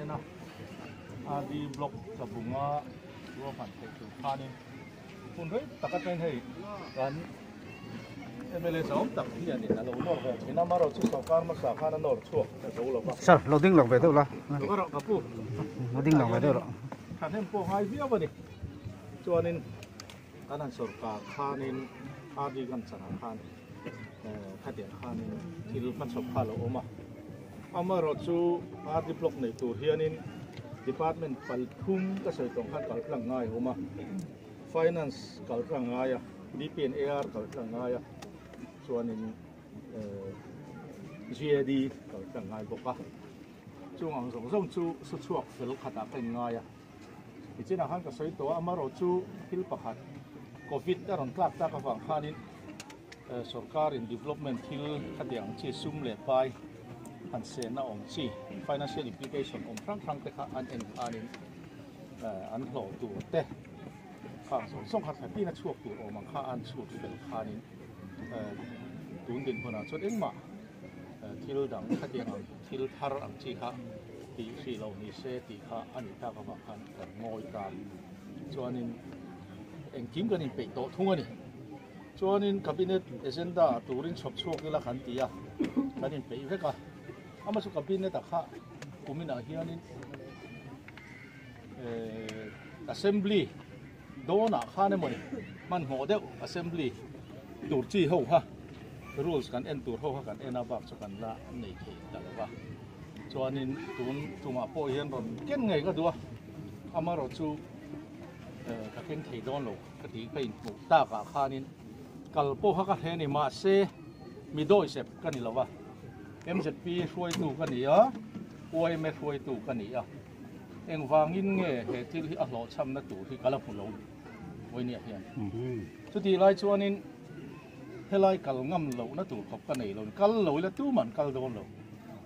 thế nào đi blog tập bunga gua phản thể từ pha nên phun đấy tất cả cái này kan MLA sống tập thì là lâu lâu rồi thì năm rồi chú sáu con mà sáu con nó nổi chuột lâu lâu sao lâu tiếng lòng về đâu là lâu rồi các phụ lâu tiếng lòng về đâu rồi thành em po hai video vậy cho nên cái này sổ cả khan nên đi gần sana khan khát điện khan nên thì lúc phân sổ khan lâu mà rồi chú đi blog này tụi hiền nên department palthum ka soi tong khat kal tlang ngai homa finance kal tlang ngai DPNAR kal tlang ngai chuanin GAD kal tlang ngai boka chung ang zong zong chu su chuak fel khata pen ngai ti china han ka soi to amaro chu hil pakhat covid ta ron tlak ta ka wang khanin sarkar in development hil khadiang chi sum le pai an se na om chi financial implication om frang te kha an en anin an hlo tu te khang song khat pi na chuak tu om kha an chu fel khanin tun din phona chot engma thil dang khatiang thil thar ang chi kha ti si lo ni se ti kha ani ta ka ba khan kan ngoi kam chuanin eng kim kan in pe to thungani chuanin cabinet agenda turin chhop chuak la khan ti ya kan in pe veka ama su cabinet ta kha kumina hianin assembly dona khane moni man ho deuh assembly tur chi ho ha rules kan en tur ho ha kan en abak chu kan la nei the dalawa chuanin tun tuma po hian ron ken ngai ka duwa ama ro chu ka ken thei don lo ka ti pein mu ta ka khanin kal po ha ka he ni ma se mi doi sep kan ni lawa MZP huai tu kan ni a OMF huai tu kan ni a eng wangin nge he til hi a hlo cham na tu hi kala pu lo oi ni hian chu ti lai chuanin helai kal ngam lo na tu khop ka nei lo kal lo la tu man kal don lo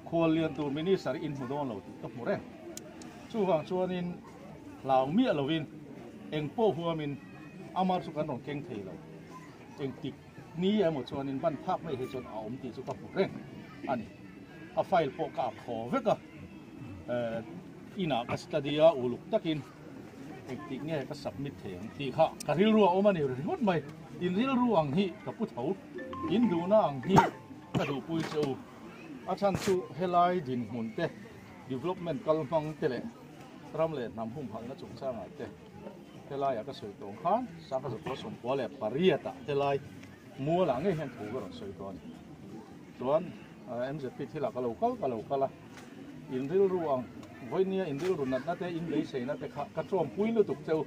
khol lian tu minister in hu don lo to mu re chu wang chuanin law mi lovin eng po huamin amar su kan rong keng thei lo eng tik ni a mo chuanin ban phak mai he chon aum ti chu ka pu re ani a file po ka kho veka ina ka study a uluk takin eng tik nge ka submit theng ti kha ka ril ruwa omani ri mai in ril ruang hi ka pu thau in du na ang hi ka du pui chu a chan chu helai din mun te development kalmang te le ram le nam hum phang na chung cha ngai te helai ka soi tong khan sa ka so som po le pariata helai mua la nge hen thu ga ro soi ton chuan MZP thila ka lo kala in ril ruang voinia in ril runat na te in lei sei na te kha ka trom pui lu tuk cheu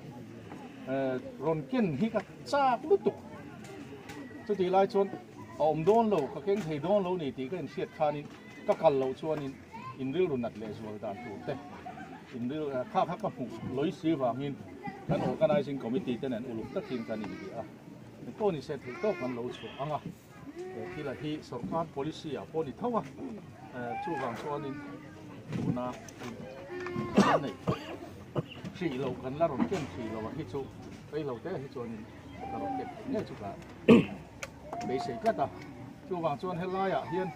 ron ken hi ka chak lu tuk chu ti lai chuan om don lo ka keng thei don lo ni ti ka in siat khanin ka kal lo chuan in ril runat le zual dan tu te in ril kha ka pu loi si wangin kan organizing committee ten an uluk takin kan ni a ko ni se thei to kan lo chu anga ti la hi sarkar policy a poni thawa chu wang chuan in tuna nei si lo kan la ron ken si lo hi chu pe lo te hi chuan ka ron ken nge chu ka be sei ka ta chu wang chuan helai a hian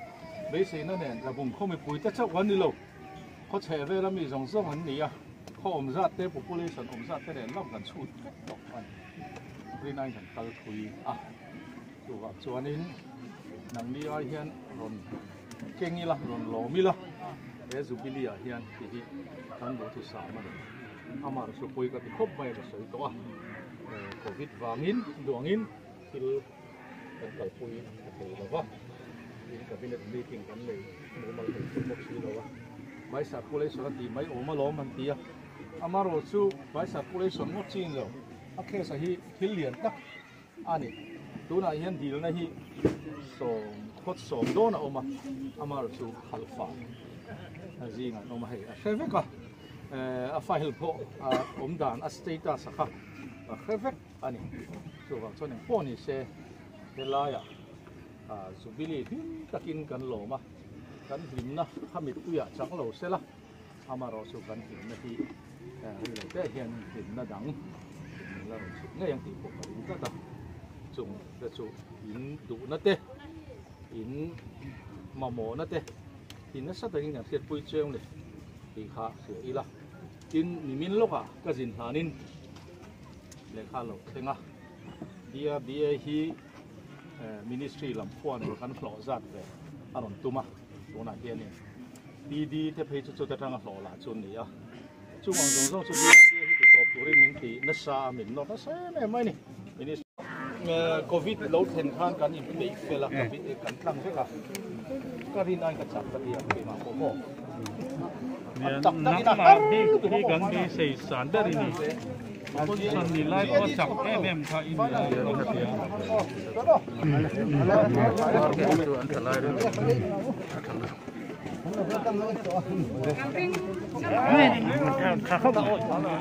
be sei na nen la bung khomi pui ta chau wan ni lo kho che ve la mi zong zong an ni a kho om za te population om za te ren lam kan chut tok an rin ai kan kal thui a chu wang chuan in nang ni ai hian ron kengi la ron lo mi la e zubili a hian ti hi kan do thu sa ma le amar so poi ka ti khop mai ka soi to a covid wangin duangin til kan kal pui ka thei lo wa in cabinet meeting kan le normal kan mo si lo wa mai circulation ti mai o ma lo man ti a amar ro chu mai circulation mo chin lo a khe sa hi thil lian tak ani tuna hian dil na hi so khot som do na oma amar chu khalfa zinga no ma hei a kheveka a file po om dan a status kha a khevek ani chu wang chon po ni se helaya zubili hin takin kan lo ma kan him na khamit tu ya chang lo se la amaro chu kan him na hi le te hian him na dang la ro chu nge yang ti po ka ta chung da chu in du na te in mamo na te in na sa ta ngi thiat pui cheung le ตีขาเสียอีละกินนิมินลูกอ่ะก็จินหานินเลขาลูกเองอ่ะเดียฮีมินิสทรีลำพัวเนี่ยกันฟลอจัดเลยอารมณ์ตุ้มอ่ะตัวนั้นเฮียเนี่ยดีเทพจุดจะทางฟลอละจุดนี้อ่ะจุดวันสองจุดนี้ที่ตัวผู้ริมินตีนัชชามินโนนัชชาเนี่ยไม่นี่มินิโควิดเราเห็นข้างกันอีกไม่เฟลกันกันตั้งใช่ไหมก็รินอันกระจับกระเดียบไปมาโอ้โหนักมาที่กันที่ใส่สารได้นี่คนสันนิไลก็จับค่ะอินเดียเราเสียข้าเข้ามา